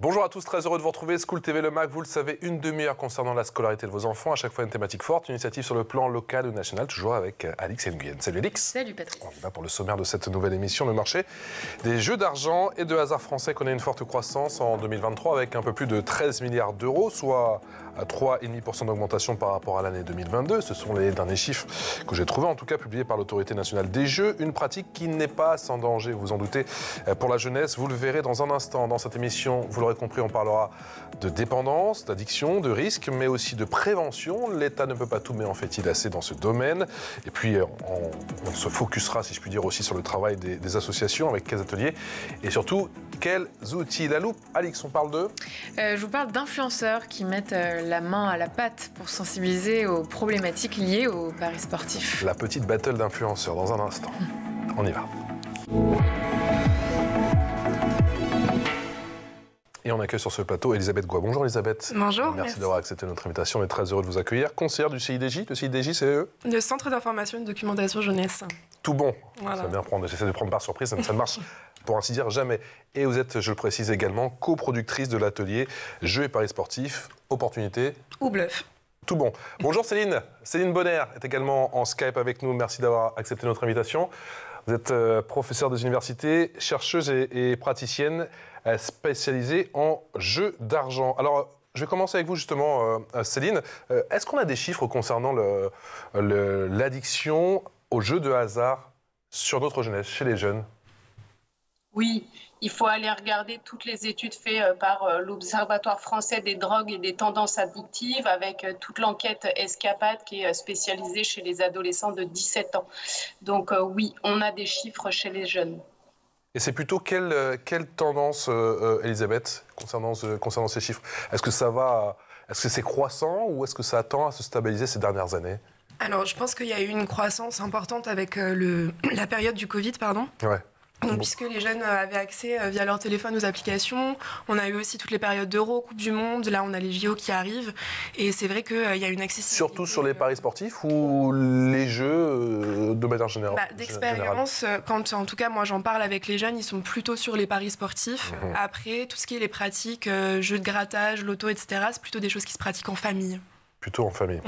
Bonjour à tous, très heureux de vous retrouver. School TV Le Mac, vous le savez, une demi-heure concernant la scolarité de vos enfants. À chaque fois une thématique forte, une initiative sur le plan local ou national, toujours avec Alix Nguyen. Salut Alix. Salut Patrice. On y va pour le sommaire de cette nouvelle émission. Le marché des jeux d'argent et de hasard français connaît une forte croissance en 2023 avec un peu plus de 13 milliards d'euros, soit à 3,5% d'augmentation par rapport à l'année 2022. Ce sont les derniers chiffres que j'ai trouvés, en tout cas publiés par l'Autorité nationale des jeux. Une pratique qui n'est pas sans danger, vous en doutez, pour la jeunesse. Vous le verrez dans un instant dans cette émission. Vous l'aurez compris, on parlera de dépendance, d'addiction, de risque, mais aussi de prévention. L'État ne peut pas tout, mais en fait-il assez dans ce domaine. Et puis, on se focusera, si je puis dire, aussi sur le travail des associations, avec quels ateliers et surtout, quels outils. La loupe, Alix, on parle de Je vous parle d'influenceurs qui mettent la main à la pâte pour sensibiliser aux problématiques liées aux paris sportifs. La petite battle d'influenceurs dans un instant. On y va. Et on accueille sur ce plateau Elisabeth Goua. Bonjour Elisabeth. Bonjour. Merci d'avoir accepté notre invitation. On est très heureux de vous accueillir. Conseillère du CIDJ. Le CIDJ, c'est le Centre d'information et de documentation jeunesse. Tout bon. Voilà. Ça va bien prendre. J'essaie de prendre par surprise, ça ne marche pour ainsi dire jamais. Et vous êtes, je le précise également, coproductrice de l'atelier Jeux et paris sportifs, opportunité Ou bluff. Tout bon. Bonjour Céline. Céline Bonner est également en Skype avec nous. Merci d'avoir accepté notre invitation. Vous êtes professeure des universités, chercheuse et praticienne spécialisée en jeux d'argent. Alors, je vais commencer avec vous justement, Céline. Est-ce qu'on a des chiffres concernant l'addiction aux jeux de hasard sur notre jeunesse, chez les jeunes ? Oui, il faut aller regarder toutes les études faites par l'Observatoire français des drogues et des tendances addictives avec toute l'enquête Escapade qui est spécialisée chez les adolescents de 17 ans. Donc oui, on a des chiffres chez les jeunes. Et c'est plutôt quelle tendance, Elisabeth, concernant ces chiffres ? Est-ce que c'est croissant ou est-ce que ça tend à se stabiliser ces dernières années ? Alors, je pense qu'il y a eu une croissance importante avec la période du Covid, pardon. Ouais. Donc, puisque les jeunes avaient accès via leur téléphone aux applications, on a eu aussi toutes les périodes d'Euro, Coupe du Monde, là on a les JO qui arrivent, et c'est vrai qu'il y a une accessibilité. Surtout sur les paris sportifs ou les jeux de manière générale ? D'expérience, quand en tout cas moi j'en parle avec les jeunes, ils sont plutôt sur les paris sportifs. Après, tout ce qui est les pratiques, jeux de grattage, loto, etc., c'est plutôt des choses qui se pratiquent en famille. Plutôt en famille,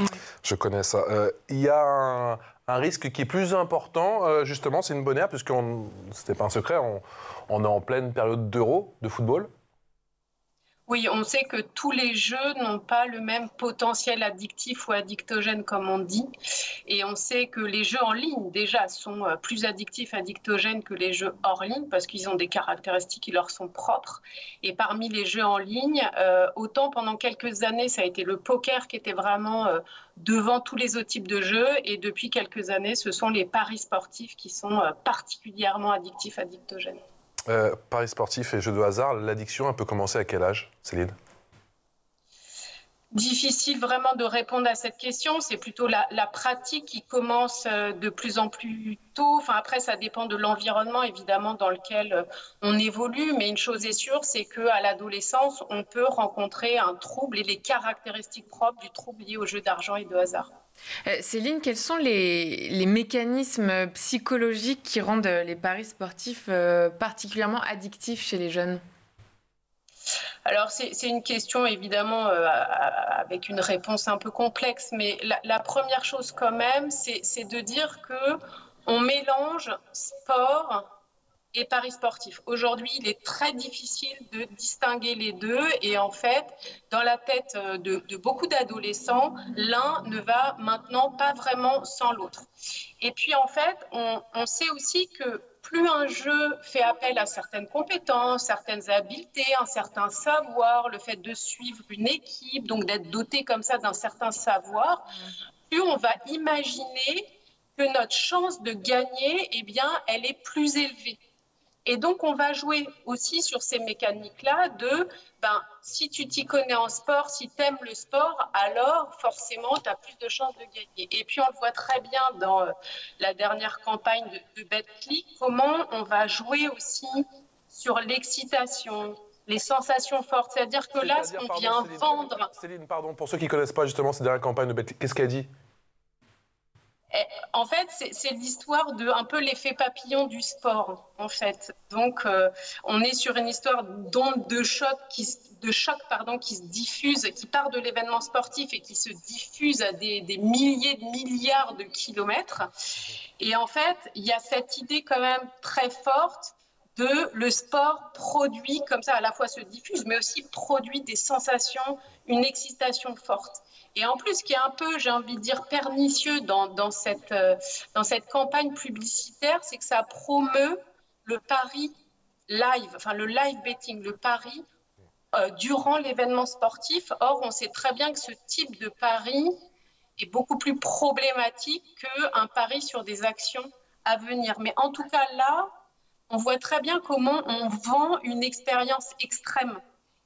Je connais ça. Il y a un risque qui est plus important, justement, c'est une bonne ère, puisque c'était pas un secret, on est en pleine période d'Euro, de football. Oui, on sait que tous les jeux n'ont pas le même potentiel addictif ou addictogène, comme on dit. Et on sait que les jeux en ligne, déjà, sont plus addictifs, addictogènes que les jeux hors ligne, parce qu'ils ont des caractéristiques qui leur sont propres. Et parmi les jeux en ligne, autant pendant quelques années, ça a été le poker qui était vraiment devant tous les autres types de jeux. Et depuis quelques années, ce sont les paris sportifs qui sont particulièrement addictifs, addictogènes. Paris sportifs et jeux de hasard, l'addiction, elle peut commencer à quel âge, Céline ? Difficile vraiment de répondre à cette question. C'est plutôt la pratique qui commence de plus en plus tôt. Enfin, après, ça dépend de l'environnement, évidemment, dans lequel on évolue. Mais une chose est sûre, c'est qu'à l'adolescence, on peut rencontrer un trouble et les caractéristiques propres du trouble lié aux jeux d'argent et de hasard. Céline, quels sont les mécanismes psychologiques qui rendent les paris sportifs particulièrement addictifs chez les jeunes ? Alors, c'est une question, évidemment, avec une réponse un peu complexe, mais la première chose quand même, c'est de dire qu'on mélange sport et paris sportifs. Aujourd'hui, il est très difficile de distinguer les deux et en fait, dans la tête de beaucoup d'adolescents, l'un ne va maintenant pas vraiment sans l'autre. Et puis en fait, on sait aussi que plus un jeu fait appel à certaines compétences, certaines habiletés, un certain savoir, le fait de suivre une équipe, donc d'être doté comme ça d'un certain savoir, plus on va imaginer que notre chance de gagner, eh bien, elle est plus élevée. Et donc, on va jouer aussi sur ces mécaniques-là de, si tu t'y connais en sport, si tu aimes le sport, alors forcément, tu as plus de chances de gagner. Et puis, on le voit très bien dans la dernière campagne de BetClick, comment on va jouer aussi sur l'excitation, les sensations fortes. C'est-à-dire que là, ce qu'on vient vendre... Céline, pardon, pour ceux qui ne connaissent pas justement cette dernière campagne de BetClick, qu'est-ce qu'elle dit ? En fait, c'est l'histoire de un peu l'effet papillon du sport, en fait. Donc, on est sur une histoire d'onde de choc qui se diffuse, qui part de l'événement sportif et qui se diffuse à des milliers de milliards de kilomètres. Et en fait, il y a cette idée quand même très forte de le sport produit comme ça, à la fois se diffuse, mais aussi produit des sensations, une excitation forte. Et en plus, ce qui est un peu, j'ai envie de dire, pernicieux dans cette campagne publicitaire, c'est que ça promeut le pari live, enfin le live betting, le pari durant l'événement sportif. Or, on sait très bien que ce type de pari est beaucoup plus problématique qu'un pari sur des actions à venir. Mais en tout cas, là, on voit très bien comment on vend une expérience extrême.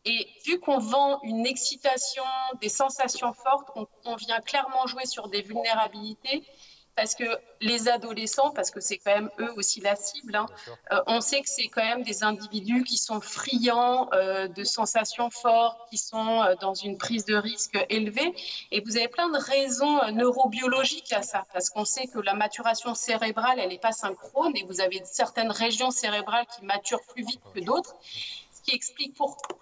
Et vu qu'on vend une excitation, des sensations fortes, on vient clairement jouer sur des vulnérabilités parce que les adolescents, parce que c'est quand même eux aussi la cible, on sait que c'est quand même des individus qui sont friands de sensations fortes, qui sont dans une prise de risque élevée. Et vous avez plein de raisons neurobiologiques à ça, parce qu'on sait que la maturation cérébrale, elle n'est pas synchrone, et vous avez certaines régions cérébrales qui maturent plus vite que d'autres, ce qui explique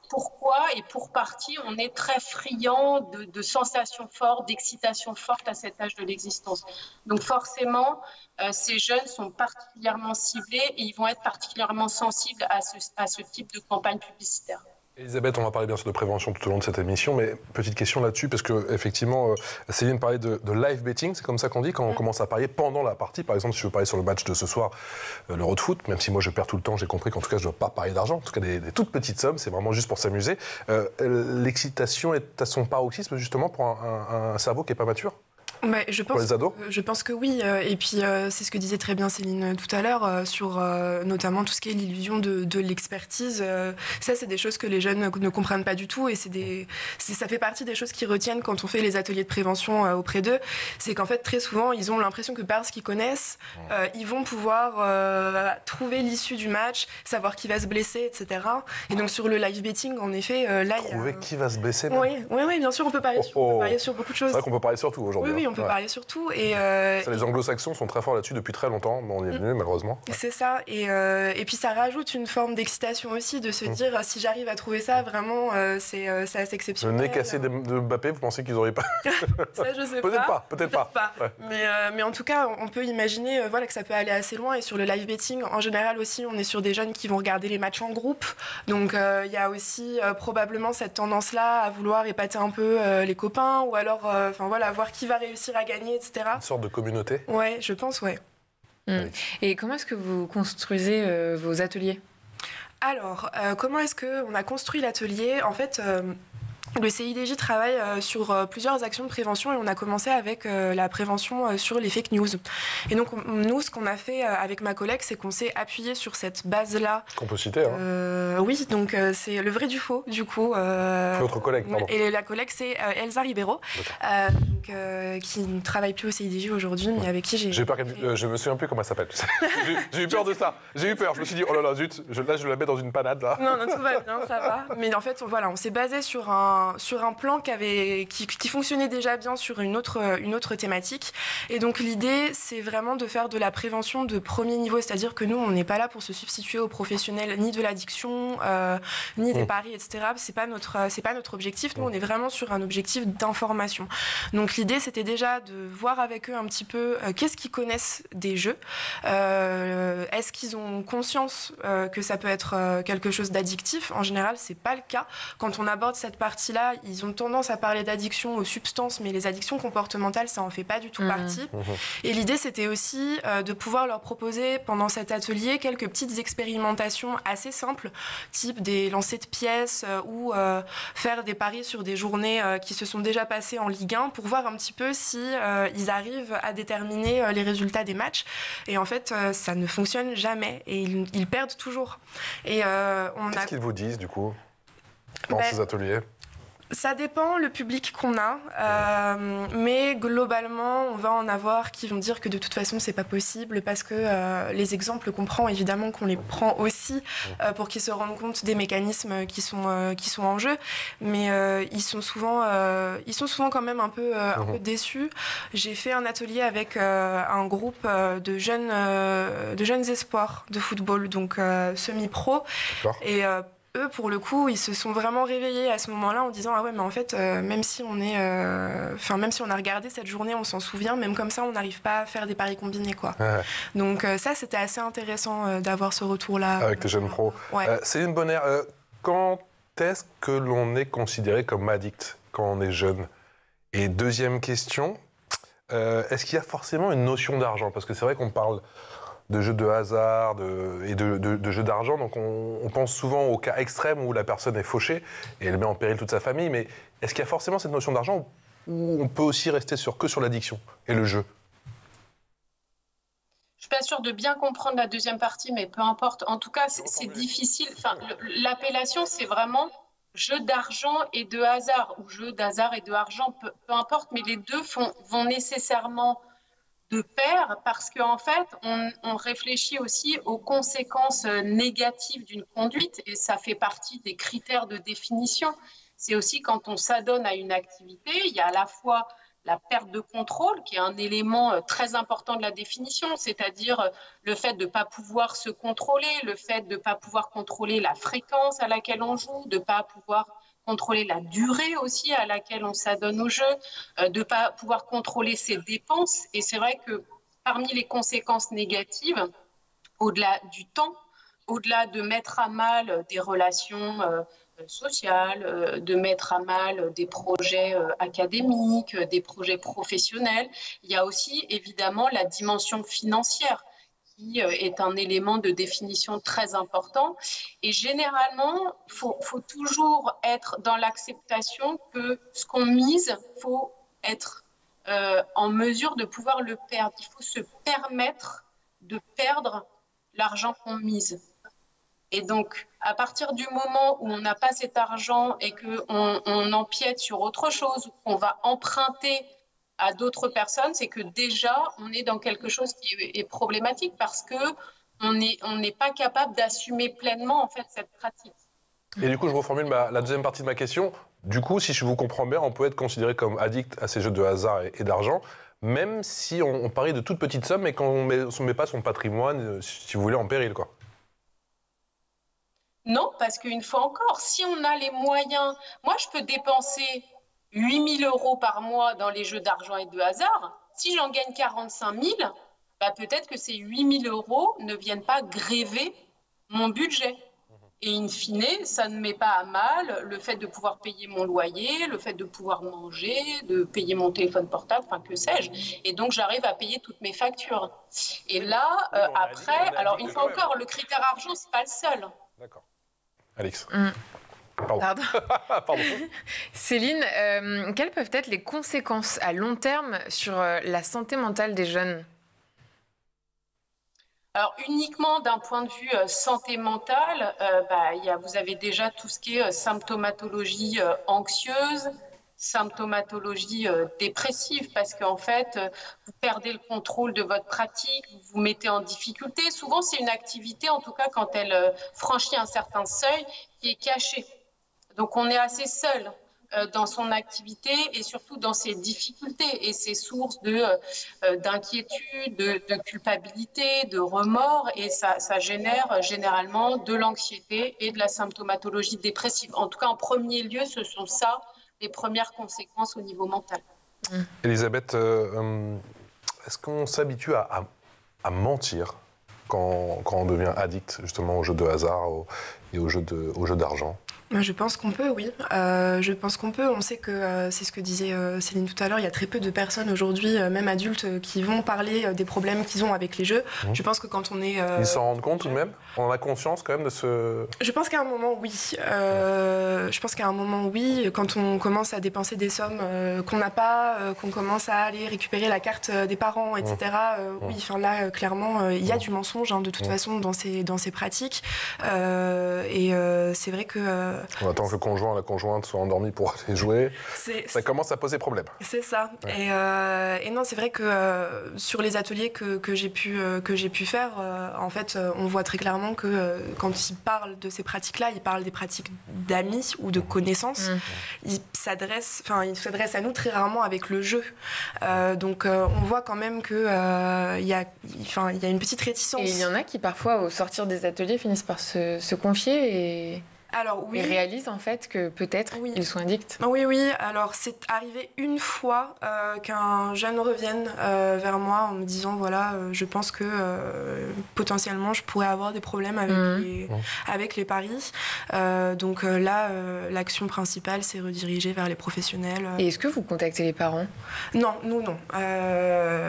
pourquoi, et pour partie, on est très friand de sensations fortes, d'excitations fortes à cet âge de l'existence. Donc forcément, ces jeunes sont particulièrement ciblés et ils vont être particulièrement sensibles à ce type de campagne publicitaire. Elisabeth, on va parler bien sûr de prévention tout au long de cette émission, mais petite question là-dessus, parce que effectivement, Céline parlait de live betting, c'est comme ça qu'on dit, quand on commence à parier pendant la partie. Par exemple, si je veux parier sur le match de ce soir, l'Euro de foot, même si moi je perds tout le temps, j'ai compris qu'en tout cas je ne dois pas parier d'argent, en tout cas des toutes petites sommes, c'est vraiment juste pour s'amuser. L'excitation est à son paroxysme justement pour un cerveau qui n'est pas mature? Pour les ados ? Je pense que oui. Et puis, c'est ce que disait très bien Céline tout à l'heure sur notamment tout ce qui est l'illusion de l'expertise. Ça, c'est des choses que les jeunes ne comprennent pas du tout. Et ça fait partie des choses qui retiennent quand on fait les ateliers de prévention auprès d'eux. C'est qu'en fait, très souvent, ils ont l'impression que parce qu'ils connaissent, ils vont pouvoir trouver l'issue du match, savoir qui va se blesser, etc. Et donc, sur le live betting, en effet, là... Trouver qui va se blesser même. Oui, bien sûr, on peut parier sur beaucoup de choses. C'est vrai qu'on peut parier sur tout aujourd'hui. Oui, on peut parler sur tout. Et les anglo-saxons sont très forts là-dessus depuis très longtemps. Bon, on y est venu, malheureusement. C'est ça. Et puis, ça rajoute une forme d'excitation aussi, de se dire, si j'arrive à trouver ça, vraiment, c'est assez exceptionnel. Le nez cassé de Mbappé, vous pensez qu'ils n'auraient pas... Ça, je sais Peut-être pas. Ouais. Mais en tout cas, on peut imaginer que ça peut aller assez loin. Et sur le live betting, en général aussi, on est sur des jeunes qui vont regarder les matchs en groupe. Donc, il y a aussi probablement cette tendance-là à vouloir épater un peu les copains ou alors voir qui va réussir à gagner, etc. Une sorte de communauté. Ouais, je pense, ouais. Et comment est-ce que vous construisez vos ateliers ? Alors, comment est-ce qu'on a construit l'atelier ? En fait, le CIDJ travaille sur plusieurs actions de prévention et on a commencé avec la prévention sur les fake news. Et donc, nous, ce qu'on a fait avec ma collègue, c'est qu'on s'est appuyé sur cette base-là. Qu'on peut citer, hein. Oui, donc c'est le vrai du faux, du coup. Votre collègue, pardon. Et la collègue, c'est Elsa Ribeiro, qui ne travaille plus au CIDJ aujourd'hui, mais avec qui j'ai... J'ai peur je me souviens plus comment elle s'appelle. J'ai eu peur de ça. J'ai eu peur. Je me suis dit, oh là là, zut, là, je la mets dans une panade, là. Non, tout va bien, ça va. Mais en fait, on s'est basé sur un plan qui fonctionnait déjà bien sur une autre thématique. Et donc l'idée, c'est vraiment de faire de la prévention de premier niveau, c'est-à-dire que nous, on n'est pas là pour se substituer aux professionnels ni de l'addiction, ni des paris, etc. C'est pas notre objectif. Nous, on est vraiment sur un objectif d'information. Donc l'idée, c'était déjà de voir avec eux un petit peu qu'est-ce qu'ils connaissent des jeux. Est-ce qu'ils ont conscience que ça peut être quelque chose d'addictif ? En général, c'est pas le cas. Quand on aborde cette partie-là, ils ont tendance à parler d'addiction aux substances, mais les addictions comportementales, ça en fait pas du tout partie. Et l'idée, c'était aussi de pouvoir leur proposer pendant cet atelier quelques petites expérimentations assez simples, type des lancers de pièces ou faire des paris sur des journées qui se sont déjà passées en Ligue 1 pour voir un petit peu si ils arrivent à déterminer les résultats des matchs. Et en fait, ça ne fonctionne jamais et ils perdent toujours. Et Qu'est-ce qu'ils vous disent, du coup, dans ces ateliers ? Ça dépend le public qu'on a, mais globalement, on va en avoir qui vont dire que de toute façon, c'est pas possible parce que les exemples qu'on prend, évidemment, qu'on les prend aussi pour qu'ils se rendent compte des mécanismes qui sont en jeu, mais ils sont souvent quand même un peu déçus. J'ai fait un atelier avec un groupe de jeunes espoirs de football, donc semi-pro, et eux, pour le coup, ils se sont vraiment réveillés à ce moment-là en disant « Ah ouais, mais en fait, même si on a regardé cette journée, on s'en souvient, même comme ça, on n'arrive pas à faire des paris combinés, quoi. » Donc ça, c'était assez intéressant d'avoir ce retour-là. Avec les jeunes pros. Ouais. Céline Bonner, quand est-ce que l'on est considéré comme addict quand on est jeune? Et deuxième question, est-ce qu'il y a forcément une notion d'argent? Parce que c'est vrai qu'on parle de jeux de hasard et de jeux d'argent. Donc on pense souvent au cas extrême où la personne est fauchée et elle met en péril toute sa famille. Mais est-ce qu'il y a forcément cette notion d'argent ou on peut aussi rester que sur l'addiction et le jeu? Je suis pas sûre de bien comprendre la deuxième partie, mais peu importe. En tout cas, c'est difficile. Enfin, l'appellation, c'est vraiment jeu d'argent et de hasard, ou jeu d'hasard et de argent, peu importe. Mais les deux vont nécessairement de pair, parce qu'en fait, on réfléchit aussi aux conséquences négatives d'une conduite, et ça fait partie des critères de définition. C'est aussi quand on s'adonne à une activité, il y a à la fois la perte de contrôle, qui est un élément très important de la définition, c'est-à-dire le fait de ne pas pouvoir se contrôler, le fait de ne pas pouvoir contrôler la fréquence à laquelle on joue, de ne pas pouvoir contrôler la durée aussi à laquelle on s'adonne au jeu, de ne pas pouvoir contrôler ses dépenses. Et c'est vrai que parmi les conséquences négatives, au-delà du temps, au-delà de mettre à mal des relations sociales, de mettre à mal des projets académiques, des projets professionnels, il y a aussi évidemment la dimension financière, qui est un élément de définition très important. Et généralement, il faut toujours être dans l'acceptation que ce qu'on mise, il faut être en mesure de pouvoir le perdre. Il faut se permettre de perdre l'argent qu'on mise. Et donc, à partir du moment où on n'a pas cet argent et qu'on empiète sur autre chose, qu'on va emprunter à d'autres personnes, c'est que déjà, on est dans quelque chose qui est problématique parce qu'on n'est pas capable d'assumer pleinement en fait, cette pratique. Et du coup, je reformule la deuxième partie de ma question. Du coup, si je vous comprends bien, on peut être considéré comme addict à ces jeux de hasard et d'argent, même si on parie de toutes petites sommes et qu'on ne met pas son patrimoine, si vous voulez, en péril, quoi. Non, parce qu'une fois encore, si on a les moyens, moi je peux dépenser 8 000 € par mois dans les jeux d'argent et de hasard. Si j'en gagne 45 000, bah peut-être que ces 8 000 € ne viennent pas gréver mon budget. Et in fine, ça ne met pas à mal le fait de pouvoir payer mon loyer, le fait de pouvoir manger, de payer mon téléphone portable, enfin que sais-je. Et donc j'arrive à payer toutes mes factures. Et là, après, alors une fois encore, le critère argent, c'est pas le seul. D'accord. Alix. Pardon. Pardon. Céline, quelles peuvent être les conséquences à long terme sur la santé mentale des jeunes? Alors uniquement d'un point de vue santé mentale, vous avez déjà tout ce qui est symptomatologie anxieuse, symptomatologie dépressive, parce qu'en fait, vous perdez le contrôle de votre pratique, vous vous mettez en difficulté. Souvent, c'est une activité, en tout cas quand elle franchit un certain seuil, qui est cachée. Donc, on est assez seul dans son activité et surtout dans ses difficultés et ses sources d'inquiétude, de culpabilité, de remords, et ça génère généralement de l'anxiété et de la symptomatologie dépressive. En tout cas, en premier lieu, ce sont ça les premières conséquences au niveau mental. Elisabeth, est-ce qu'on s'habitue à mentir quand on devient addict justement aux jeux de hasard et aux jeux d'argent? Je pense qu'on peut, oui. Je pense qu'on peut. On sait que, c'est ce que disait Céline tout à l'heure, il y a très peu de personnes aujourd'hui, même adultes, qui vont parler des problèmes qu'ils ont avec les jeux. Je pense que quand on est... Ils s'en rendent compte tout de même? On a conscience quand même de ce... Je pense qu'à un moment, oui. Je pense qu'à un moment, oui. Quand on commence à dépenser des sommes qu'on n'a pas, qu'on commence à aller récupérer la carte des parents, etc. Oui, enfin là, clairement, il y a du mensonge, de toute façon, dans ces pratiques. Et c'est vrai que On attend que le conjoint, la conjointe soit endormi pour aller jouer. Ça commence à poser problème. C'est ça. Ouais. Et non, c'est vrai que sur les ateliers que j'ai pu faire, en fait, on voit très clairement que quand ils parlent de ces pratiques-là, ils parlent des pratiques d'amis ou de connaissances. Ils s'adressent à nous très rarement avec le jeu. Donc, on voit quand même que il y a une petite réticence. Et il y en a qui parfois, au sortir des ateliers, finissent par se confier et réalisent en fait que peut-être ils sont addicts. Oui. Alors c'est arrivé une fois qu'un jeune revienne vers moi en me disant voilà, je pense que potentiellement je pourrais avoir des problèmes avec les paris. Donc là, l'action principale, c'est rediriger vers les professionnels. Et est-ce que vous contactez les parents ? Non, nous non.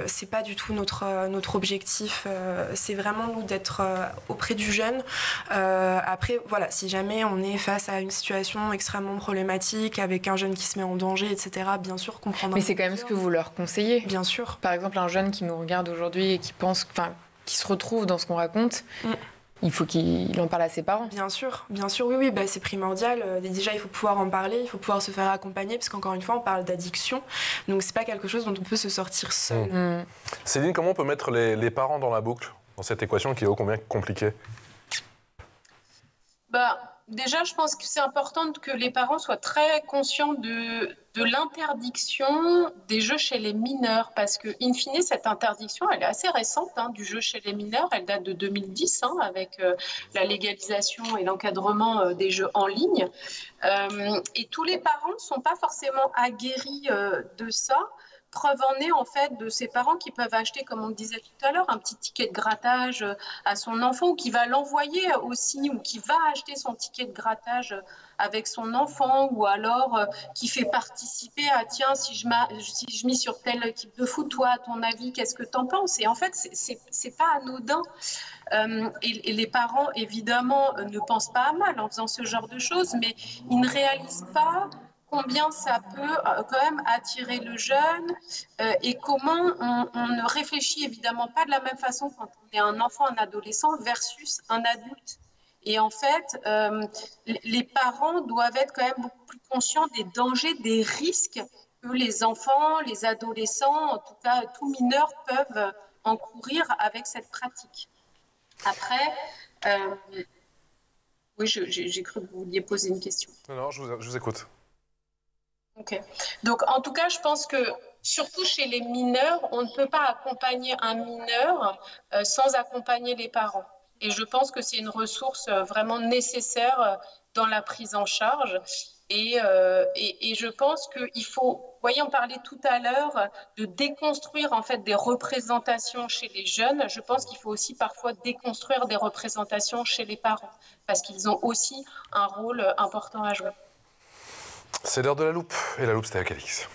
C'est pas du tout notre objectif. C'est vraiment nous d'être auprès du jeune. Après, voilà, si jamais on est face à une situation extrêmement problématique avec un jeune qui se met en danger, etc., bien sûr qu'on prendra. Mais c'est quand même ce que vous leur conseillez. Bien sûr. Par exemple, un jeune qui nous regarde aujourd'hui et qui se retrouve dans ce qu'on raconte, il faut qu'il en parle à ses parents. Bien sûr, oui, c'est primordial. Déjà, il faut pouvoir en parler, il faut pouvoir se faire accompagner, parce qu'encore une fois, on parle d'addiction, donc c'est pas quelque chose dont on peut se sortir seul. Céline, comment on peut mettre les parents dans la boucle, dans cette équation qui est ô combien compliquée ? Déjà, je pense que c'est important que les parents soient très conscients de l'interdiction des jeux chez les mineurs, parce que, in fine, cette interdiction, elle est assez récente, du jeu chez les mineurs. Elle date de 2010, avec la légalisation et l'encadrement des jeux en ligne. Et tous les parents ne sont pas forcément aguerris de ça. Preuve en est, en fait, de ces parents qui peuvent acheter, comme on le disait tout à l'heure, un petit ticket de grattage à son enfant, ou qui va l'envoyer aussi, ou qui va acheter son ticket de grattage avec son enfant, ou alors qui fait participer à tiens, si je mise sur telle équipe de foot, toi, à ton avis, qu'est-ce que t'en penses ? Et en fait, c'est pas anodin. Et les parents, évidemment, ne pensent pas à mal en faisant ce genre de choses, mais ils ne réalisent pas combien ça peut quand même attirer le jeune et comment on ne réfléchit évidemment pas de la même façon quand on est un enfant, un adolescent versus un adulte. Et en fait, les parents doivent être quand même beaucoup plus conscients des dangers, des risques que les enfants, les adolescents, en tout cas tous mineurs peuvent encourir avec cette pratique. Après, oui, j'ai cru que vous vouliez poser une question. Non, je vous écoute. Ok. Donc, en tout cas, je pense que, surtout chez les mineurs, on ne peut pas accompagner un mineur sans accompagner les parents. Et je pense que c'est une ressource vraiment nécessaire dans la prise en charge. Et je pense qu'il faut, vous voyez, on parlait tout à l'heure de déconstruire en fait des représentations chez les jeunes. Je pense qu'il faut aussi parfois déconstruire des représentations chez les parents, parce qu'ils ont aussi un rôle important à jouer. C'est l'heure de la loupe, et la loupe c'était avec Alix.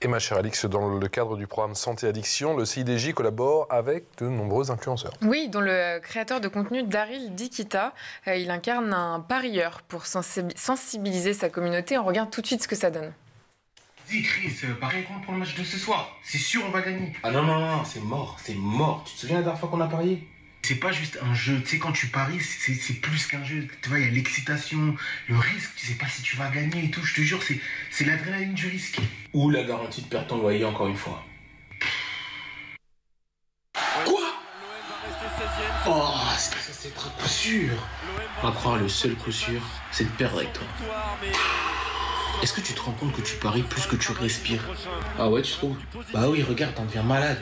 Et ma chère Alix, dans le cadre du programme Santé Addiction, le CIDJ collabore avec de nombreux influenceurs. Oui, dont le créateur de contenu Daryl Dikita. Il incarne un parieur pour sensibiliser sa communauté. On regarde tout de suite ce que ça donne. Dis Chris, parie contre pour le match de ce soir. C'est sûr, on va gagner. Ah non, c'est mort. Tu te souviens la dernière fois qu'on a parié ? C'est pas juste un jeu, tu sais, quand tu paries, c'est plus qu'un jeu. Tu vois, il y a l'excitation, le risque, tu sais pas si tu vas gagner et tout. Je te jure, c'est l'adrénaline du risque. Ou la garantie de perdre ton loyer encore une fois. Quoi ? Oh, c'est très coup sûr. On va croire le seul coup sûr, c'est de perdre avec toi. Est-ce que tu te rends compte que tu paries plus que tu respires ? Ah ouais, tu trouves ? Bah oui, regarde, t'en deviens malade.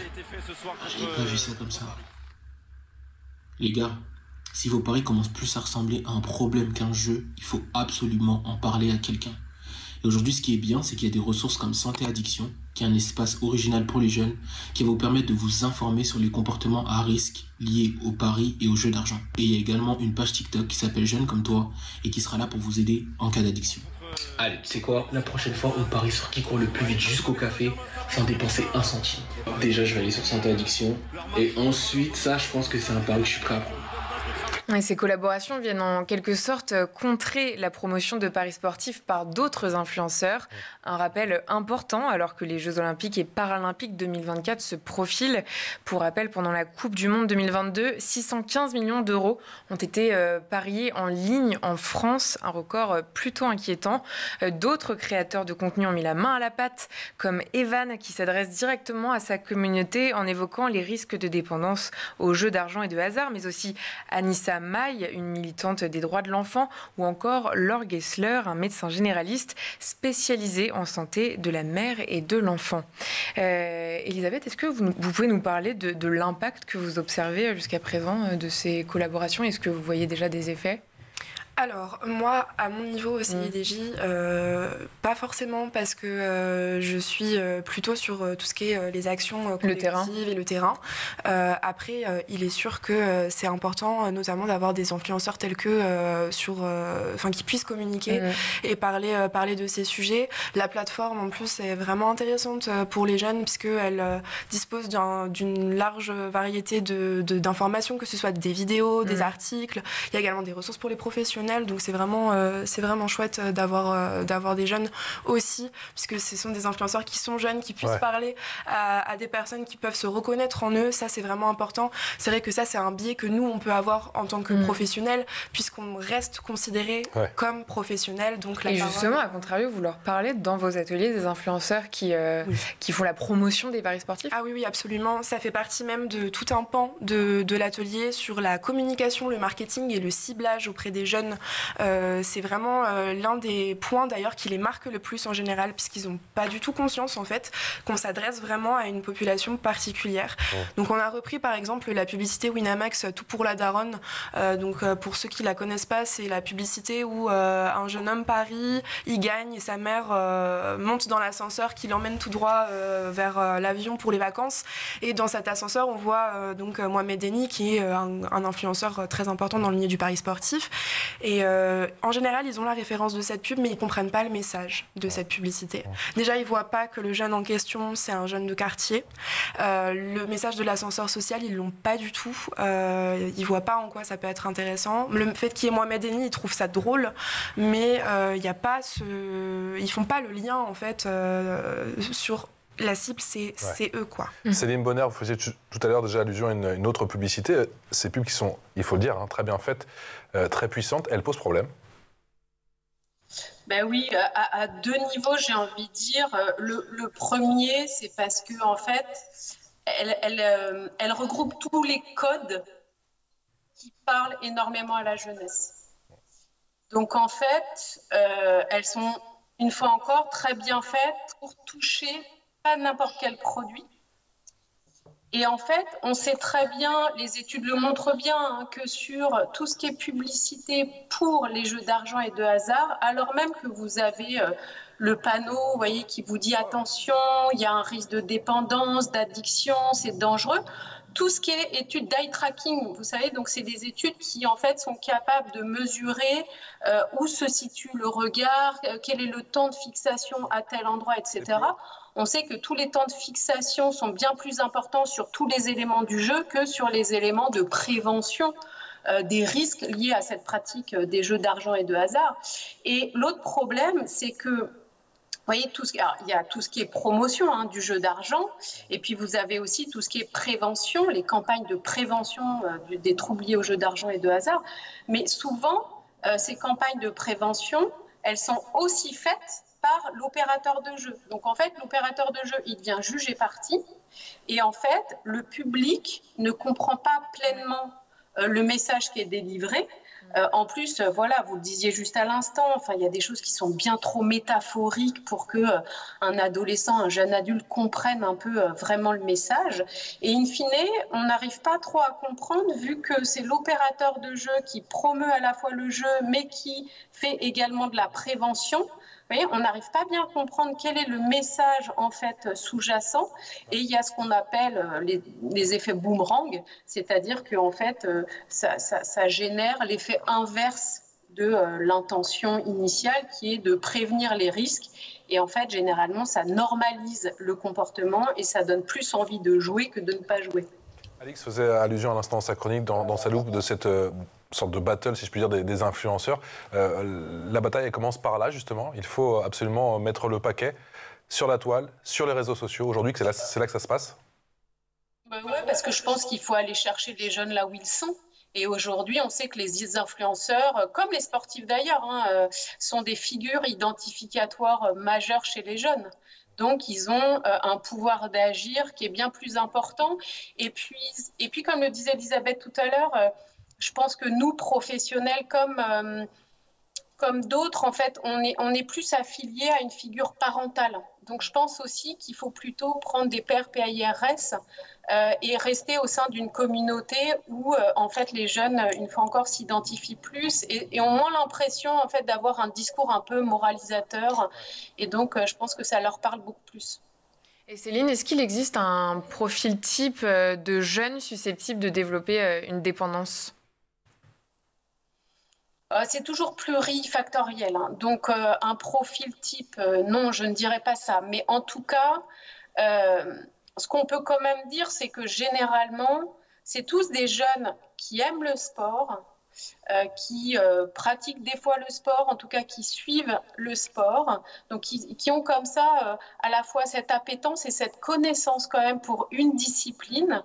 Je n'ai pas vu ça comme ça. Les gars, si vos paris commencent plus à ressembler à un problème qu'un jeu, il faut absolument en parler à quelqu'un. Et aujourd'hui, ce qui est bien, c'est qu'il y a des ressources comme Santé Addiction, qui est un espace original pour les jeunes, qui va vous permettre de vous informer sur les comportements à risque liés aux paris et aux jeux d'argent. Et il y a également une page TikTok qui s'appelle Jeunes comme toi et qui sera là pour vous aider en cas d'addiction. Allez, tu sais quoi ? La prochaine fois, on parie sur qui court le plus vite jusqu'au café sans dépenser un centime. Déjà, je vais aller sur Santé Addiction. Et ensuite, ça, je pense que c'est un pari que je suis prêt à prendre. Et ces collaborations viennent en quelque sorte contrer la promotion de paris sportifs par d'autres influenceurs. Un rappel important alors que les Jeux Olympiques et Paralympiques 2024 se profilent. Pour rappel, pendant la Coupe du Monde 2022, 615 millions d'euros ont été pariés en ligne en France, un record plutôt inquiétant. D'autres créateurs de contenu ont mis la main à la pâte, comme Evan qui s'adresse directement à sa communauté en évoquant les risques de dépendance aux jeux d'argent et de hasard, mais aussi Anissa Maille, une militante des droits de l'enfant, ou encore Laure Gessler, un médecin généraliste spécialisé en santé de la mère et de l'enfant. Elisabeth, est-ce que vous pouvez nous parler de l'impact que vous observez jusqu'à présent de ces collaborations? Est-ce que vous voyez déjà des effets? Alors, moi, à mon niveau au CIDJ, pas forcément parce que je suis plutôt sur tout ce qui est les actions collectives et le terrain. Après, il est sûr que c'est important, notamment d'avoir des influenceurs tels que qui puissent communiquer et parler de ces sujets. La plateforme, en plus, est vraiment intéressante pour les jeunes puisqu'elle dispose d'une large variété d'informations, que ce soit des vidéos, des articles. Il y a également des ressources pour les professionnels. Donc c'est vraiment chouette d'avoir des jeunes aussi, puisque ce sont des influenceurs qui sont jeunes, qui puissent parler à des personnes qui peuvent se reconnaître en eux. Ça, c'est vraiment important. C'est vrai que ça, c'est un biais que nous, on peut avoir en tant que professionnels, puisqu'on reste considéré comme professionnel. Donc, et justement, à contrario, vous leur parlez dans vos ateliers des influenceurs qui font la promotion des paris sportifs? Ah oui, absolument. Ça fait partie même de tout un pan de l'atelier sur la communication, le marketing et le ciblage auprès des jeunes. C'est vraiment l'un des points d'ailleurs qui les marque le plus en général, puisqu'ils n'ont pas du tout conscience en fait qu'on s'adresse vraiment à une population particulière. Donc on a repris par exemple la publicité Winamax Tout pour la daronne. Pour ceux qui la connaissent pas, c'est la publicité où un jeune homme parie, il gagne et sa mère monte dans l'ascenseur qui l'emmène tout droit vers l'avion pour les vacances. Et dans cet ascenseur, on voit Mohamed Eni qui est un influenceur très important dans le milieu du pari sportif. Et en général, ils ont la référence de cette pub, mais ils ne comprennent pas le message de cette publicité. Déjà, ils ne voient pas que le jeune en question, c'est un jeune de quartier. Le message de l'ascenseur social, ils ne l'ont pas du tout. Ils ne voient pas en quoi ça peut être intéressant. Le fait qu'il y ait Mohamed Eni, ils trouvent ça drôle, mais ils ne font pas le lien, en fait, sur... La cible, c'est eux, quoi. Céline Bonner, vous faisiez tout à l'heure déjà allusion à une autre publicité. Ces pubs qui sont, il faut le dire, très bien faites, très puissantes, elles posent problème. Ben oui, à deux niveaux, j'ai envie de dire. Le premier, c'est parce que en fait, elle regroupe tous les codes qui parlent énormément à la jeunesse. Donc en fait, elles sont, une fois encore, très bien faites pour toucher pas n'importe quel produit. Et en fait, on sait très bien, les études le montrent bien, que sur tout ce qui est publicité pour les jeux d'argent et de hasard, alors même que vous avez le panneau, vous voyez, qui vous dit attention, il y a un risque de dépendance, d'addiction, c'est dangereux. Tout ce qui est études d'eye tracking, vous savez, donc c'est des études qui en fait sont capables de mesurer où se situe le regard, quel est le temps de fixation à tel endroit, etc. On sait que tous les temps de fixation sont bien plus importants sur tous les éléments du jeu que sur les éléments de prévention des risques liés à cette pratique des jeux d'argent et de hasard. Et l'autre problème, c'est que vous voyez, il y a tout ce qui est promotion du jeu d'argent, et puis vous avez aussi tout ce qui est prévention, les campagnes de prévention des troubles liés aux jeux d'argent et de hasard. Mais souvent, ces campagnes de prévention, elles sont aussi faites par l'opérateur de jeu. Donc en fait, l'opérateur de jeu, il devient juge et partie, et en fait, le public ne comprend pas pleinement le message qui est délivré. En plus, voilà, vous le disiez juste à l'instant, enfin, il y a des choses qui sont bien trop métaphoriques pour que un adolescent, un jeune adulte comprenne un peu vraiment le message. Et in fine, on n'arrive pas trop à comprendre vu que c'est l'opérateur de jeu qui promeut à la fois le jeu, mais qui fait également de la prévention. Vous voyez, on n'arrive pas bien à comprendre quel est le message en fait sous-jacent, et il y a ce qu'on appelle les effets boomerang, c'est-à-dire que en fait ça génère l'effet inverse de l'intention initiale qui est de prévenir les risques, et en fait généralement ça normalise le comportement et ça donne plus envie de jouer que de ne pas jouer. Alix faisait allusion à l'instant dans sa chronique, dans sa loupe, de cette sorte de battle, si je puis dire, des influenceurs. La bataille, elle commence par là, justement. Il faut absolument mettre le paquet sur la toile, sur les réseaux sociaux. Aujourd'hui, c'est là que ça se passe. Oui, parce que je pense qu'il faut aller chercher les jeunes là où ils sont. Et aujourd'hui, on sait que les influenceurs, comme les sportifs d'ailleurs, sont des figures identificatoires majeures chez les jeunes. Donc, ils ont un pouvoir d'agir qui est bien plus important. Et puis comme le disait Elisabeth tout à l'heure, je pense que nous, professionnels, comme d'autres, en fait, on est plus affiliés à une figure parentale. Donc, je pense aussi qu'il faut plutôt prendre des pairs PIRS et rester au sein d'une communauté où, en fait, les jeunes, une fois encore, s'identifient plus et ont moins l'impression, en fait, d'avoir un discours un peu moralisateur. Et donc, je pense que ça leur parle beaucoup plus. Et Céline, est-ce qu'il existe un profil type de jeunes susceptibles de développer une dépendance ? C'est toujours plurifactoriel. Donc, un profil type, non, je ne dirais pas ça. Mais en tout cas, ce qu'on peut quand même dire, c'est que généralement, c'est tous des jeunes qui aiment le sport, qui pratiquent des fois le sport, en tout cas qui suivent le sport, donc qui ont comme ça à la fois cette appétence et cette connaissance quand même pour une discipline,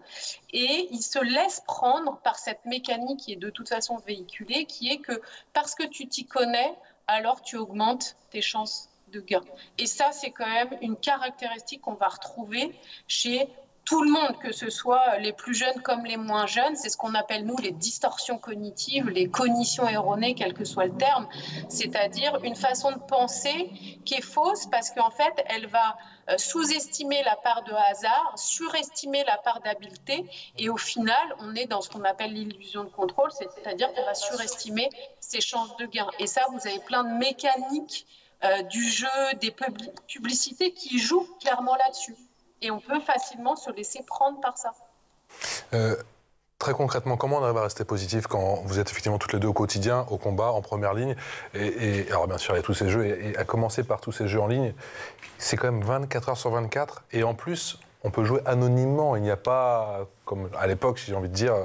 et ils se laissent prendre par cette mécanique qui est de toute façon véhiculée, qui est que parce que tu t'y connais, alors tu augmentes tes chances de gain. Et ça, c'est quand même une caractéristique qu'on va retrouver chez tout le monde, que ce soit les plus jeunes comme les moins jeunes. C'est ce qu'on appelle, nous, les distorsions cognitives, les cognitions erronées, quel que soit le terme. C'est-à-dire une façon de penser qui est fausse parce qu'en fait, elle va sous-estimer la part de hasard, surestimer la part d'habileté. Et au final, on est dans ce qu'on appelle l'illusion de contrôle, c'est-à-dire qu'on va surestimer ses chances de gain. Et ça, vous avez plein de mécaniques du jeu, des publicités qui jouent clairement là-dessus. Et on peut facilement se laisser prendre par ça. Très concrètement, comment on arrive à rester positif quand vous êtes effectivement toutes les deux au quotidien, au combat, en première ligne et alors bien sûr, il y a tous ces jeux, et à commencer par tous ces jeux en ligne, c'est quand même 24 heures sur 24, et en plus, on peut jouer anonymement. Il n'y a pas, comme à l'époque, si j'ai envie de dire,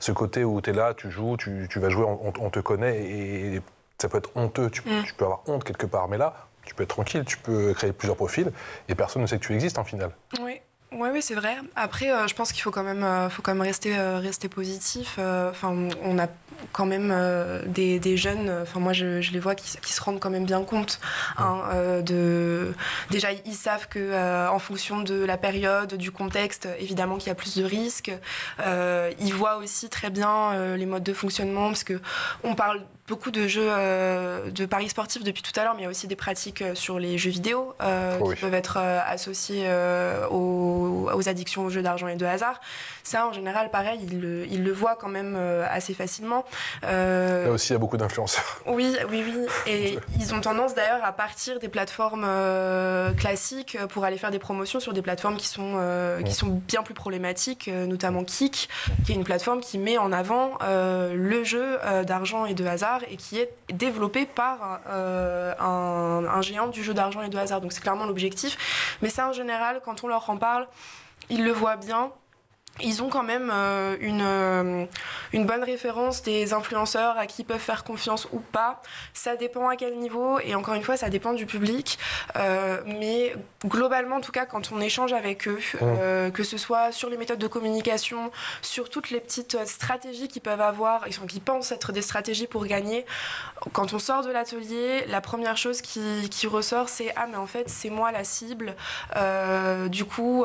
ce côté où tu es là, tu joues, tu vas jouer, on te connaît, et ça peut être honteux, tu peux avoir honte quelque part, mais là, tu peux être tranquille, tu peux créer plusieurs profils et personne ne sait que tu existes en final. Oui, c'est vrai. Après, je pense qu'il faut quand même rester positif. On a quand même des jeunes. Moi, je les vois qui se rendent quand même bien compte. Déjà, ils savent que en fonction de la période, du contexte, évidemment qu'il y a plus de risques. Ils voient aussi très bien les modes de fonctionnement, parce que on parle beaucoup de jeux de paris sportifs depuis tout à l'heure, mais il y a aussi des pratiques sur les jeux vidéo qui peuvent être associées aux addictions aux jeux d'argent et de hasard. Ça, en général, pareil, ils le voient quand même assez facilement. Là aussi, il y a beaucoup d'influenceurs. Oui. Et ils ont tendance d'ailleurs à partir des plateformes classiques pour aller faire des promotions sur des plateformes qui sont bien plus problématiques, notamment Kik, qui est une plateforme qui met en avant le jeu d'argent et de hasard et qui est développé par un géant du jeu d'argent et de hasard. Donc c'est clairement l'objectif. Mais ça, en général, quand on leur en parle, ils le voient bien. Ils ont quand même une bonne référence des influenceurs à qui ils peuvent faire confiance ou pas. Ça dépend à quel niveau, et encore une fois, ça dépend du public. Mais globalement, en tout cas, quand on échange avec eux, que ce soit sur les méthodes de communication, sur toutes les petites stratégies qu'ils peuvent avoir, qui pensent être des stratégies pour gagner, quand on sort de l'atelier, la première chose qui ressort, c'est « Ah, mais en fait, c'est moi la cible. Du coup,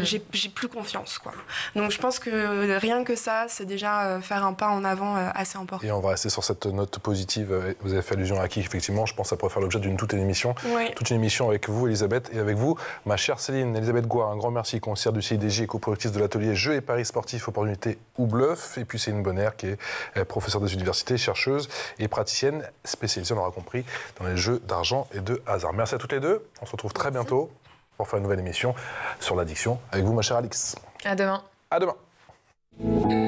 j'ai plus confiance, quoi. » Donc je pense que rien que ça, c'est déjà faire un pas en avant assez important. Et on va rester sur cette note positive. Vous avez fait allusion à Kik, effectivement. Je pense que ça pourrait faire l'objet d'une toute une émission. Oui. Toute une émission avec vous, Elisabeth, et avec vous, ma chère Céline, Elisabeth Gouard. Un grand merci, conseillère du CIDJ et coproductrice de l'atelier Jeux et paris sportifs, opportunités ou bluff. Et puis Céline Bonner, qui est professeure des universités, chercheuse et praticienne spécialisée, on l'aura compris, dans les jeux d'argent et de hasard. Merci à toutes les deux. On se retrouve très bientôt pour faire une nouvelle émission sur l'addiction avec vous, ma chère Alix. À demain. À demain.